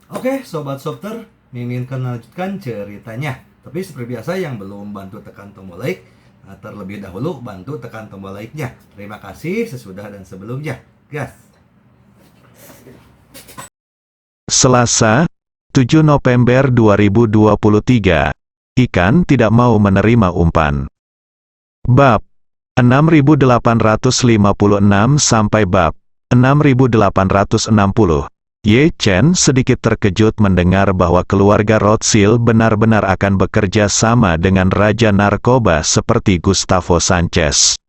Oke, Sobat Softer, Mimin akan melanjutkan ceritanya. Tapi seperti biasa yang belum bantu tekan tombol like, terlebih dahulu bantu tekan tombol like-nya. Terima kasih sesudah dan sebelumnya. Gas! Selasa, 7 November 2023. Ikan tidak mau menerima umpan. Bab 6856 sampai bab 6860. Ye Chen sedikit terkejut mendengar bahwa keluarga Rothschild benar-benar akan bekerja sama dengan raja narkoba seperti Gustavo Sanchez.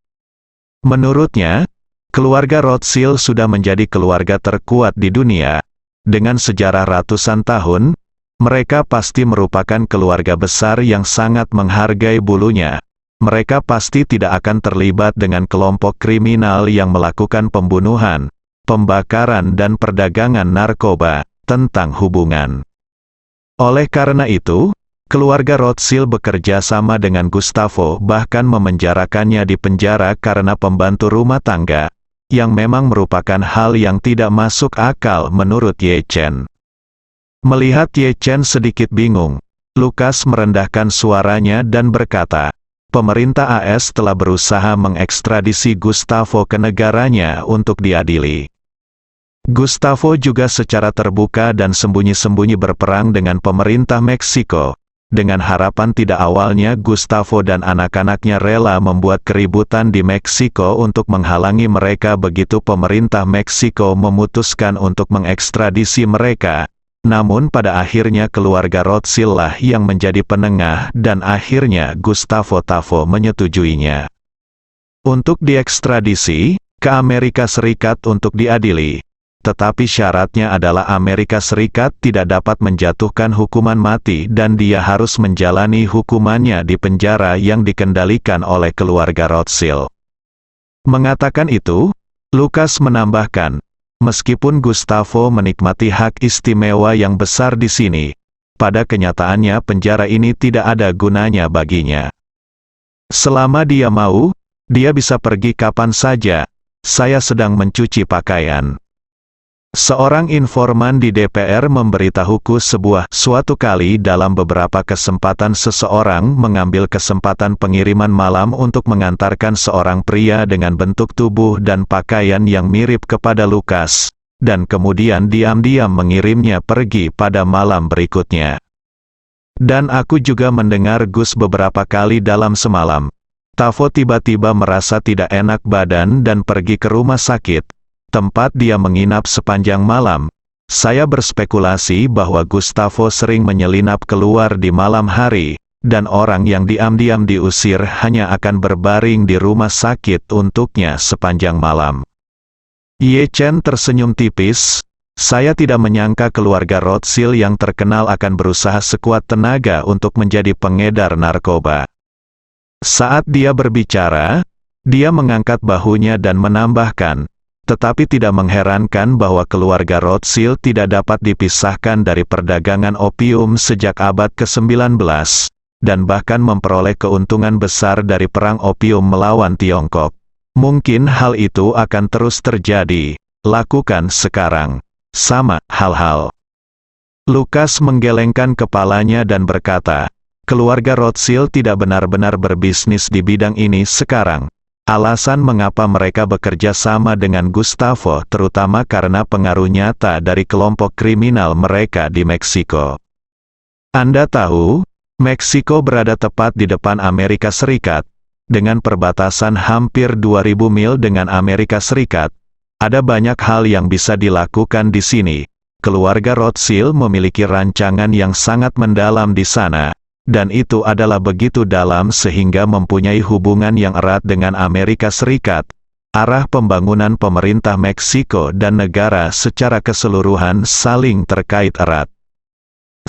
Menurutnya, keluarga Rothschild sudah menjadi keluarga terkuat di dunia. Dengan sejarah ratusan tahun, mereka pasti merupakan keluarga besar yang sangat menghargai bulunya. Mereka pasti tidak akan terlibat dengan kelompok kriminal yang melakukan pembunuhan, pembakaran dan perdagangan narkoba. Tentang hubungan. Oleh karena itu, keluarga Rothschild bekerja sama dengan Gustavo, bahkan memenjarakannya di penjara karena pembantu rumah tangga, yang memang merupakan hal yang tidak masuk akal menurut Ye Chen. Melihat Ye Chen sedikit bingung, Lukas merendahkan suaranya dan berkata, pemerintah AS telah berusaha mengekstradisi Gustavo ke negaranya untuk diadili. Gustavo juga secara terbuka dan sembunyi-sembunyi berperang dengan pemerintah Meksiko, dengan harapan tidak awalnya Gustavo dan anak-anaknya rela membuat keributan di Meksiko untuk menghalangi mereka begitu pemerintah Meksiko memutuskan untuk mengekstradisi mereka. Namun pada akhirnya keluarga Rothschild lah yang menjadi penengah dan akhirnya Gustavo Tafo menyetujuinya untuk diekstradisi ke Amerika Serikat untuk diadili. Tetapi syaratnya adalah Amerika Serikat tidak dapat menjatuhkan hukuman mati dan dia harus menjalani hukumannya di penjara yang dikendalikan oleh keluarga Rothschild. Mengatakan itu, Lukas menambahkan, meskipun Gustavo menikmati hak istimewa yang besar di sini, pada kenyataannya penjara ini tidak ada gunanya baginya. Selama dia mau, dia bisa pergi kapan saja. Saya sedang mencuci pakaian. Seorang informan di DPR memberitahuku suatu kali dalam beberapa kesempatan seseorang mengambil kesempatan pengiriman malam untuk mengantarkan seorang pria dengan bentuk tubuh dan pakaian yang mirip kepada Lukas, dan kemudian diam-diam mengirimnya pergi pada malam berikutnya. Dan aku juga mendengar Gus beberapa kali dalam semalam. Tafo tiba-tiba merasa tidak enak badan dan pergi ke rumah sakit, tempat dia menginap sepanjang malam. Saya berspekulasi bahwa Gustavo sering menyelinap keluar di malam hari, dan orang yang diam-diam diusir hanya akan berbaring di rumah sakit untuknya sepanjang malam. Ye Chen tersenyum tipis. Saya tidak menyangka keluarga Rothschild yang terkenal akan berusaha sekuat tenaga untuk menjadi pengedar narkoba. Saat dia berbicara, dia mengangkat bahunya dan menambahkan, tetapi tidak mengherankan bahwa keluarga Rothschild tidak dapat dipisahkan dari perdagangan opium sejak abad ke-19, dan bahkan memperoleh keuntungan besar dari perang opium melawan Tiongkok. Mungkin hal itu akan terus terjadi. Lakukan sekarang. Sama hal-hal. Lukas menggelengkan kepalanya dan berkata, keluarga Rothschild tidak benar-benar berbisnis di bidang ini sekarang. Alasan mengapa mereka bekerja sama dengan Gustavo terutama karena pengaruh nyata dari kelompok kriminal mereka di Meksiko. Anda tahu, Meksiko berada tepat di depan Amerika Serikat, dengan perbatasan hampir 2000 mil dengan Amerika Serikat. Ada banyak hal yang bisa dilakukan di sini. Keluarga Rothschild memiliki rancangan yang sangat mendalam di sana. Dan itu adalah begitu dalam sehingga mempunyai hubungan yang erat dengan Amerika Serikat, arah pembangunan pemerintah Meksiko dan negara secara keseluruhan saling terkait erat.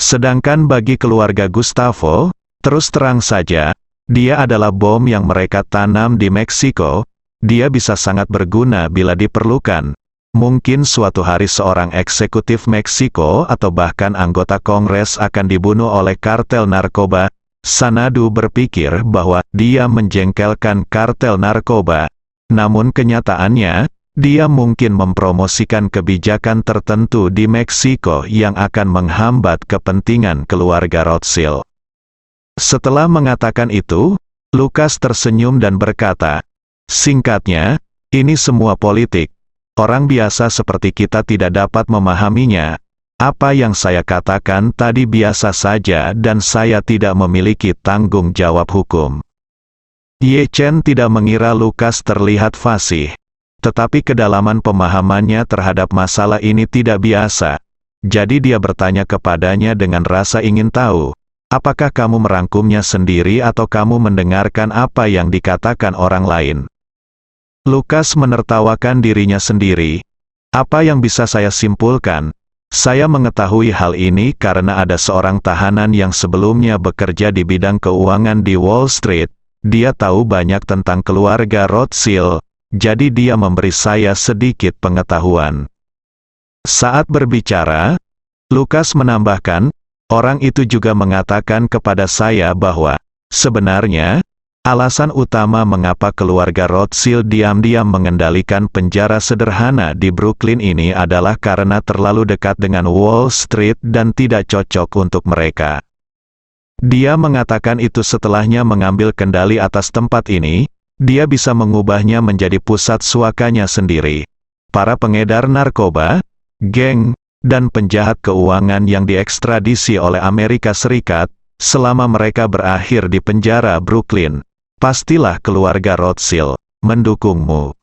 Sedangkan bagi keluarga Gustavo, terus terang saja, dia adalah bom yang mereka tanam di Meksiko. Dia bisa sangat berguna bila diperlukan. Mungkin suatu hari seorang eksekutif Meksiko atau bahkan anggota Kongres akan dibunuh oleh kartel narkoba. Sanadu berpikir bahwa dia menjengkelkan kartel narkoba. Namun kenyataannya, Dia mungkin mempromosikan kebijakan tertentu di Meksiko yang akan menghambat kepentingan keluarga Rothschild. Setelah mengatakan itu, Lukas tersenyum dan berkata, "Singkatnya, ini semua politik. Orang biasa seperti kita tidak dapat memahaminya. Apa yang saya katakan tadi biasa saja dan saya tidak memiliki tanggung jawab hukum." Ye Chen tidak mengira Lukas terlihat fasih. Tetapi kedalaman pemahamannya terhadap masalah ini tidak biasa. Jadi dia bertanya kepadanya dengan rasa ingin tahu, "Apakah kamu merangkumnya sendiri atau kamu mendengarkan apa yang dikatakan orang lain?" Lukas menertawakan dirinya sendiri. "Apa yang bisa saya simpulkan? Saya mengetahui hal ini karena ada seorang tahanan yang sebelumnya bekerja di bidang keuangan di Wall Street. Dia tahu banyak tentang keluarga Rothschild. Jadi dia memberi saya sedikit pengetahuan." Saat berbicara, Lukas menambahkan, "Orang itu juga mengatakan kepada saya bahwa, sebenarnya, alasan utama mengapa keluarga Rothschild diam-diam mengendalikan penjara sederhana di Brooklyn ini adalah karena terlalu dekat dengan Wall Street dan tidak cocok untuk mereka." Dia mengatakan itu setelahnya mengambil kendali atas tempat ini. Dia bisa mengubahnya menjadi pusat suakanya sendiri. Para pengedar narkoba, geng, dan penjahat keuangan yang diekstradisi oleh Amerika Serikat, selama mereka berakhir di penjara Brooklyn, pastilah keluarga Rothschild mendukungmu.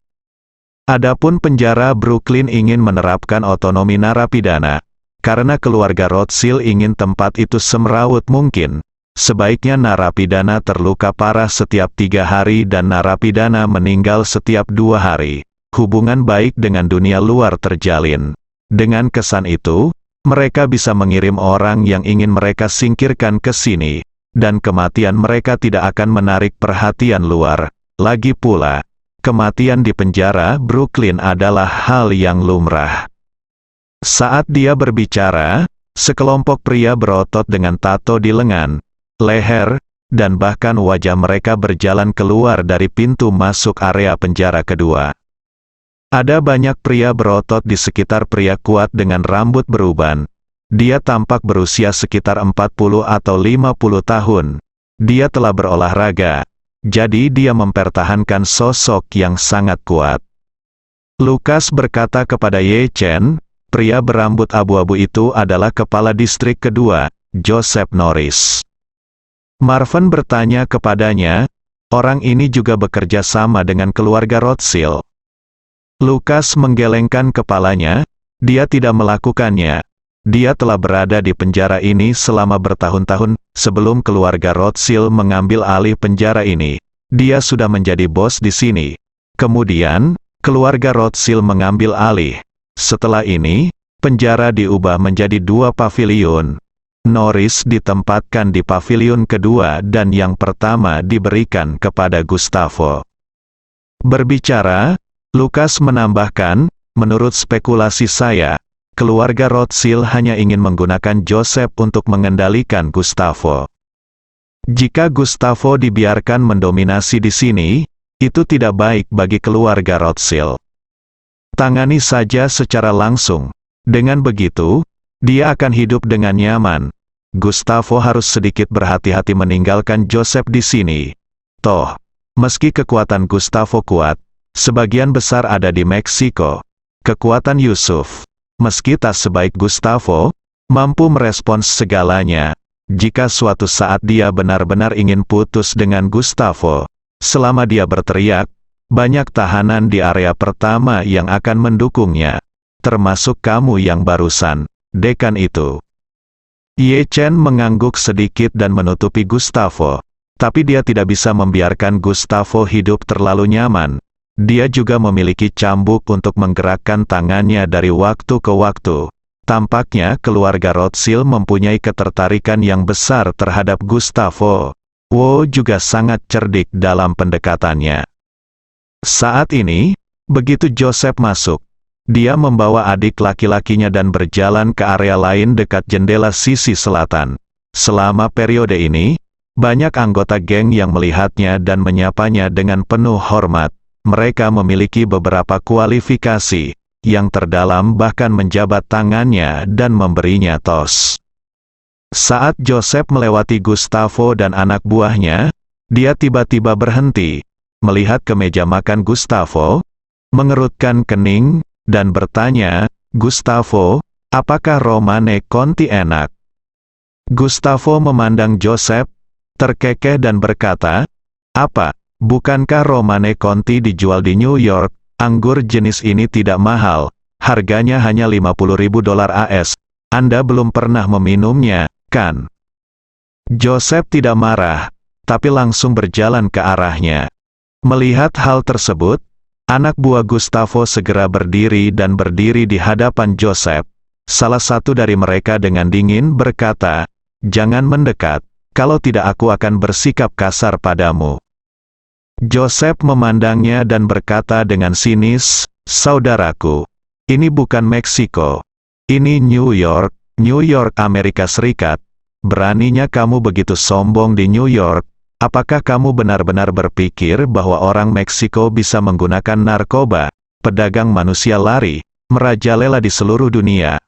Adapun penjara Brooklyn ingin menerapkan otonomi narapidana, karena keluarga Rothschild ingin tempat itu semrawut mungkin. Sebaiknya narapidana terluka parah setiap 3 hari dan narapidana meninggal setiap 2 hari. Hubungan baik dengan dunia luar terjalin. Dengan kesan itu, mereka bisa mengirim orang yang ingin mereka singkirkan ke sini, dan kematian mereka tidak akan menarik perhatian luar. Lagi pula, kematian di penjara Brooklyn adalah hal yang lumrah. Saat dia berbicara, sekelompok pria berotot dengan tato di lengan, leher, dan bahkan wajah mereka berjalan keluar dari pintu masuk area penjara kedua. Ada banyak pria berotot di sekitar pria kuat dengan rambut beruban. Dia tampak berusia sekitar 40 atau 50 tahun. Dia telah berolahraga, jadi dia mempertahankan sosok yang sangat kuat. Lukas berkata kepada Ye Chen, pria berambut abu-abu itu adalah kepala distrik kedua, Joseph Norris. Marvin bertanya kepadanya, "Orang ini juga bekerja sama dengan keluarga Rothschild?" Lukas menggelengkan kepalanya, "Dia tidak melakukannya. Dia telah berada di penjara ini selama bertahun-tahun. Sebelum keluarga Rothschild mengambil alih penjara ini, dia sudah menjadi bos di sini. Kemudian, keluarga Rothschild mengambil alih. Setelah ini, penjara diubah menjadi 2 pavilion. Norris ditempatkan di pavilion kedua dan yang pertama diberikan kepada Gustavo." Berbicara, Lukas menambahkan, "Menurut spekulasi saya, keluarga Rothschild hanya ingin menggunakan Joseph untuk mengendalikan Gustavo. Jika Gustavo dibiarkan mendominasi di sini, itu tidak baik bagi keluarga Rothschild. Tangani saja secara langsung. Dengan begitu, dia akan hidup dengan nyaman. Gustavo harus sedikit berhati-hati meninggalkan Joseph di sini. Toh, meski kekuatan Gustavo kuat, sebagian besar ada di Meksiko. Kekuatan Yusuf, meski tak sebaik Gustavo, mampu merespons segalanya. Jika suatu saat dia benar-benar ingin putus dengan Gustavo, selama dia berteriak, banyak tahanan di area pertama yang akan mendukungnya. Termasuk kamu yang barusan, dekan itu." Ye Chen mengangguk sedikit dan menutupi Gustavo. Tapi dia tidak bisa membiarkan Gustavo hidup terlalu nyaman. Dia juga memiliki cambuk untuk menggerakkan tangannya dari waktu ke waktu. Tampaknya keluarga Rothschild mempunyai ketertarikan yang besar terhadap Gustavo. Wu juga sangat cerdik dalam pendekatannya. Saat ini, begitu Joseph masuk, dia membawa adik laki-lakinya dan berjalan ke area lain dekat jendela sisi selatan. Selama periode ini, banyak anggota geng yang melihatnya dan menyapanya dengan penuh hormat. mereka memiliki beberapa kualifikasi yang terdalam, bahkan menjabat tangannya dan memberinya tos. Saat Joseph melewati Gustavo dan anak buahnya, dia tiba-tiba berhenti, melihat ke meja makan Gustavo, mengerutkan kening, dan bertanya, "Gustavo, apakah Romane Conti enak?" Gustavo memandang Joseph, terkekeh dan berkata, "Apa, bukankah Romane Conti dijual di New York? Anggur jenis ini tidak mahal, harganya hanya $50.000 AS. Anda belum pernah meminumnya, kan?" Joseph tidak marah, tapi langsung berjalan ke arahnya. Melihat hal tersebut, anak buah Gustavo segera berdiri di hadapan Joseph. Salah satu dari mereka dengan dingin berkata, "Jangan mendekat, kalau tidak aku akan bersikap kasar padamu." Joseph memandangnya dan berkata dengan sinis, "Saudaraku, ini bukan Meksiko. Ini New York, Amerika Serikat. Beraninya kamu begitu sombong di New York. Apakah kamu benar-benar berpikir bahwa orang Meksiko bisa menggunakan narkoba, pedagang manusia lari, merajalela di seluruh dunia?"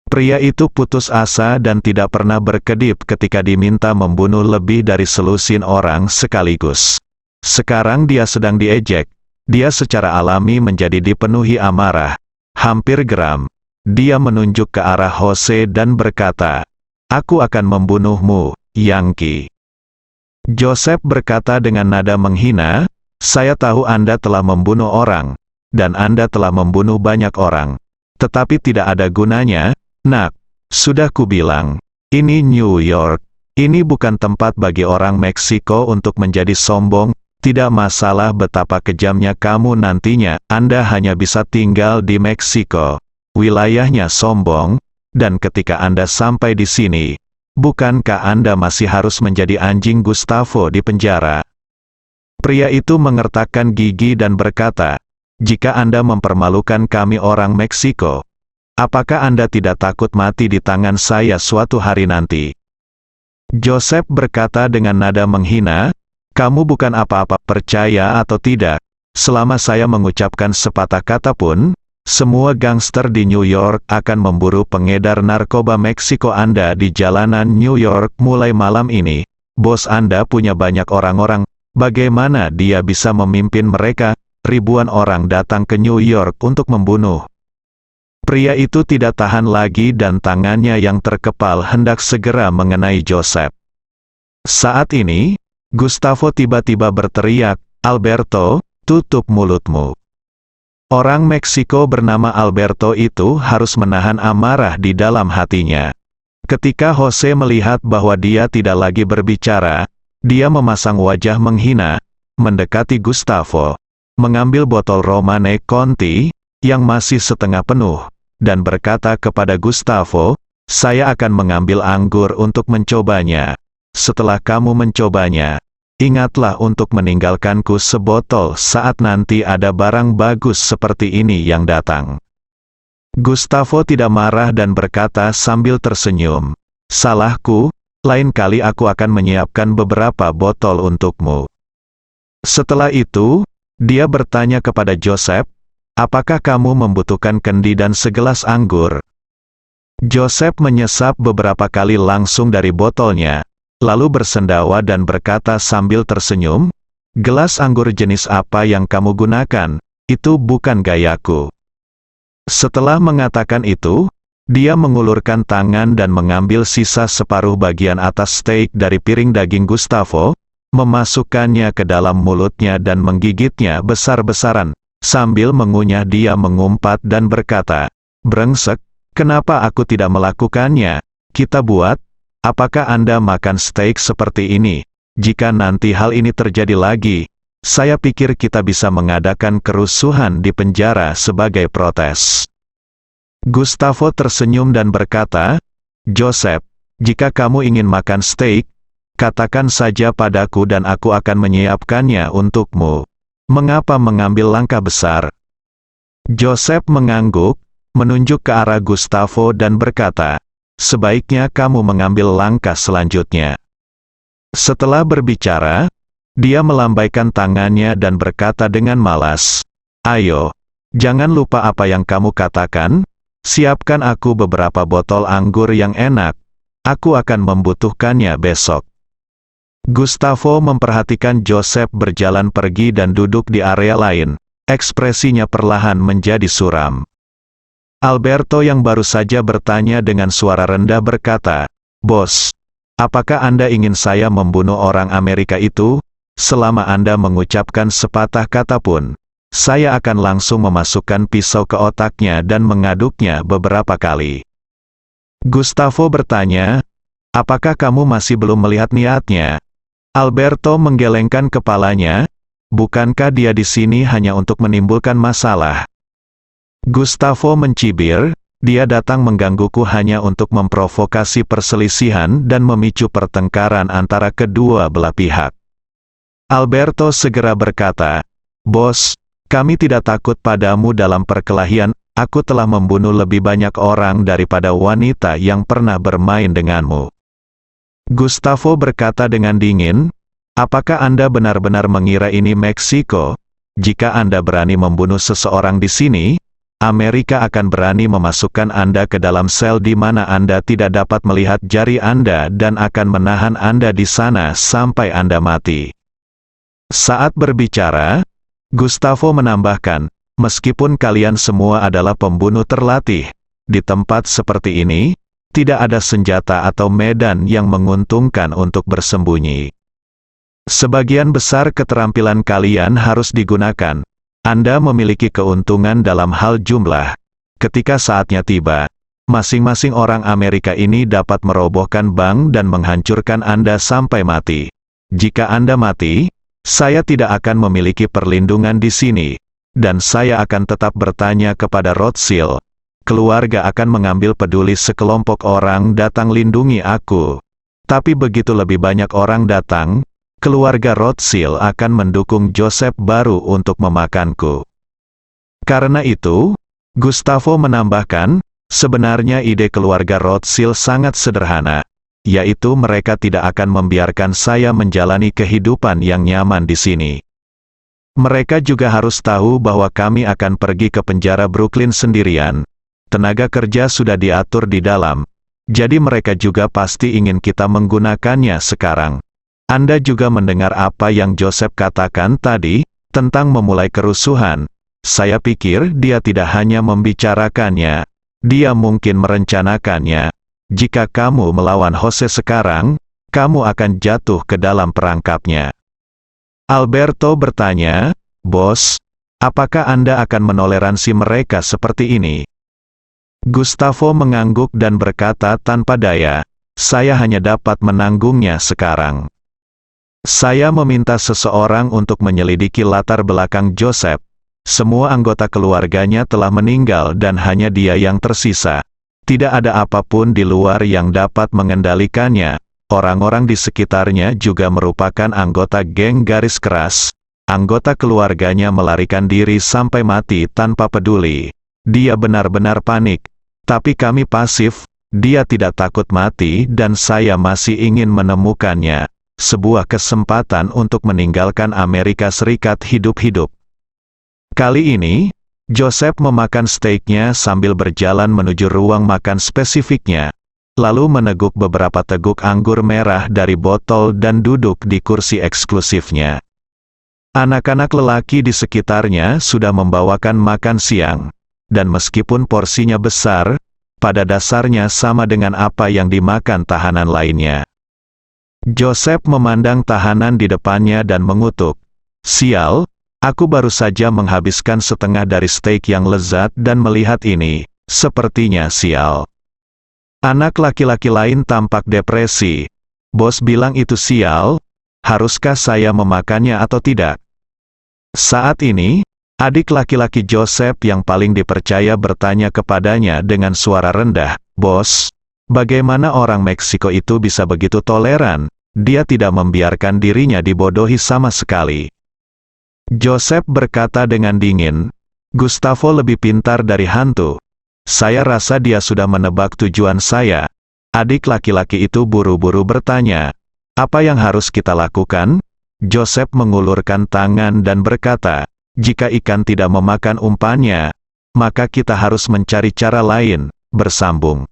Pria itu putus asa dan tidak pernah berkedip ketika diminta membunuh lebih dari selusin orang sekaligus. Sekarang dia sedang diejek. Dia secara alami menjadi dipenuhi amarah, hampir geram. Dia menunjuk ke arah Jose dan berkata, "Aku akan membunuhmu, Yankee." Joseph berkata dengan nada menghina, "Saya tahu Anda telah membunuh orang, dan Anda telah membunuh banyak orang. Tetapi tidak ada gunanya, nak. Sudah kubilang, ini New York. Ini bukan tempat bagi orang Meksiko untuk menjadi sombong. Tidak masalah betapa kejamnya kamu nantinya, Anda hanya bisa tinggal di Meksiko. Wilayahnya sombong, dan ketika Anda sampai di sini, bukankah Anda masih harus menjadi anjing Gustavo di penjara?" Pria itu mengertakkan gigi dan berkata, "Jika Anda mempermalukan kami orang Meksiko, apakah Anda tidak takut mati di tangan saya suatu hari nanti?" Joseph berkata dengan nada menghina, "Kamu bukan apa-apa, percaya atau tidak. Selama saya mengucapkan sepatah kata pun, semua gangster di New York akan memburu pengedar narkoba Meksiko Anda di jalanan New York mulai malam ini. Bos Anda punya banyak orang-orang, bagaimana dia bisa memimpin mereka? Ribuan orang datang ke New York untuk membunuh." Pria itu tidak tahan lagi dan tangannya yang terkepal hendak segera mengenai Joseph. Saat ini, Gustavo tiba-tiba berteriak, "Alberto, tutup mulutmu." Orang Meksiko bernama Alberto itu harus menahan amarah di dalam hatinya. Ketika Jose melihat bahwa dia tidak lagi berbicara, dia memasang wajah menghina, mendekati Gustavo, mengambil botol Romane Conti, yang masih setengah penuh, dan berkata kepada Gustavo, "Saya akan mengambil anggur untuk mencobanya. Setelah kamu mencobanya, ingatlah untuk meninggalkanku sebotol saat nanti ada barang bagus seperti ini yang datang." Gustavo tidak marah dan berkata sambil tersenyum, "Salahku, lain kali aku akan menyiapkan beberapa botol untukmu." Setelah itu, dia bertanya kepada Joseph, "Apakah kamu membutuhkan kendi dan segelas anggur?" Joseph menyesap beberapa kali langsung dari botolnya, lalu bersendawa dan berkata sambil tersenyum, "Gelas anggur jenis apa yang kamu gunakan? Itu bukan gayaku." Setelah mengatakan itu, dia mengulurkan tangan dan mengambil sisa separuh bagian atas steak dari piring daging Gustavo, memasukkannya ke dalam mulutnya dan menggigitnya besar-besaran. Sambil mengunyah dia mengumpat dan berkata, "Brengsek, kenapa aku tidak melakukannya? Kita buat. Apakah Anda makan steak seperti ini? Jika nanti hal ini terjadi lagi, saya pikir kita bisa mengadakan kerusuhan di penjara sebagai protes." Gustavo tersenyum dan berkata, "Joseph, jika kamu ingin makan steak, katakan saja padaku dan aku akan menyiapkannya untukmu. Mengapa mengambil langkah besar?" Joseph mengangguk, menunjuk ke arah Gustavo dan berkata, "Sebaiknya kamu mengambil langkah selanjutnya." Setelah berbicara, Dia melambaikan tangannya dan berkata dengan malas, "Ayo, jangan lupa apa yang kamu katakan. Siapkan aku beberapa botol anggur yang enak. Aku akan membutuhkannya besok." Gustavo memperhatikan Joseph berjalan pergi dan duduk di area lain. Ekspresinya perlahan menjadi suram. Alberto yang baru saja bertanya dengan suara rendah berkata, "Bos, apakah Anda ingin saya membunuh orang Amerika itu? Selama Anda mengucapkan sepatah kata pun, saya akan langsung memasukkan pisau ke otaknya dan mengaduknya beberapa kali." Gustavo bertanya, "Apakah kamu masih belum melihat niatnya?" Alberto menggelengkan kepalanya. "Bukankah dia di sini hanya untuk menimbulkan masalah?" Gustavo mencibir, "Dia datang menggangguku hanya untuk memprovokasi perselisihan dan memicu pertengkaran antara kedua belah pihak." Alberto segera berkata, "Bos, kami tidak takut padamu dalam perkelahian. Aku telah membunuh lebih banyak orang daripada wanita yang pernah bermain denganmu." Gustavo berkata dengan dingin, "Apakah Anda benar-benar mengira ini Meksiko? Jika Anda berani membunuh seseorang di sini, Amerika akan berani memasukkan Anda ke dalam sel di mana Anda tidak dapat melihat jari Anda dan akan menahan Anda di sana sampai Anda mati." Saat berbicara, Gustavo menambahkan, "Meskipun kalian semua adalah pembunuh terlatih, di tempat seperti ini, tidak ada senjata atau medan yang menguntungkan untuk bersembunyi. Sebagian besar keterampilan kalian harus digunakan. Anda memiliki keuntungan dalam hal jumlah. Ketika saatnya tiba, masing-masing orang Amerika ini dapat merobohkan bank dan menghancurkan Anda sampai mati. Jika Anda mati, saya tidak akan memiliki perlindungan di sini, dan saya akan tetap bertanya kepada Rothschild. Keluarga akan mengambil peduli sekelompok orang datang lindungi aku. Tapi begitu lebih banyak orang datang, keluarga Rothschild akan mendukung Joseph baru untuk memakanku." Karena itu, Gustavo menambahkan, sebenarnya ide keluarga Rothschild sangat sederhana, yaitu mereka tidak akan membiarkan saya menjalani kehidupan yang nyaman di sini. Mereka juga harus tahu bahwa kami akan pergi ke penjara Brooklyn sendirian. Tenaga kerja sudah diatur di dalam, jadi mereka juga pasti ingin kita menggunakannya sekarang. Anda juga mendengar apa yang Joseph katakan tadi, tentang memulai kerusuhan. Saya pikir dia tidak hanya membicarakannya, dia mungkin merencanakannya. Jika kamu melawan Jose sekarang, kamu akan jatuh ke dalam perangkapnya. Alberto bertanya, "Bos, apakah Anda akan menoleransi mereka seperti ini?" Gustavo mengangguk dan berkata tanpa daya, "Saya hanya dapat menanggungnya sekarang. Saya meminta seseorang untuk menyelidiki latar belakang Joseph. Semua anggota keluarganya telah meninggal dan hanya dia yang tersisa. Tidak ada apapun di luar yang dapat mengendalikannya. Orang-orang di sekitarnya juga merupakan anggota geng garis keras. Anggota keluarganya melarikan diri sampai mati tanpa peduli. Dia benar-benar panik. Tapi kami pasif, dia tidak takut mati dan saya masih ingin menemukannya. Sebuah kesempatan untuk meninggalkan Amerika Serikat hidup-hidup." Kali ini, Joseph memakan steaknya sambil berjalan menuju ruang makan spesifiknya, lalu meneguk beberapa teguk anggur merah dari botol dan duduk di kursi eksklusifnya. Anak-anak lelaki di sekitarnya sudah membawakan makan siang, dan meskipun porsinya besar, pada dasarnya sama dengan apa yang dimakan tahanan lainnya. Joseph memandang tahanan di depannya dan mengutuk, "Sial, aku baru saja menghabiskan setengah dari steak yang lezat dan melihat ini, sepertinya sial." Anak laki-laki lain tampak depresi. "Bos bilang itu sial, haruskah saya memakannya atau tidak?" Saat ini, adik laki-laki Joseph yang paling dipercaya bertanya kepadanya dengan suara rendah, "Bos, bagaimana orang Meksiko itu bisa begitu toleran? Dia tidak membiarkan dirinya dibodohi sama sekali." Joseph berkata dengan dingin, "Gustavo lebih pintar dari hantu. Saya rasa dia sudah menebak tujuan saya." Adik laki-laki itu buru-buru bertanya, "Apa yang harus kita lakukan?" Joseph mengulurkan tangan dan berkata, "Jika ikan tidak memakan umpannya, maka kita harus mencari cara lain," bersambung.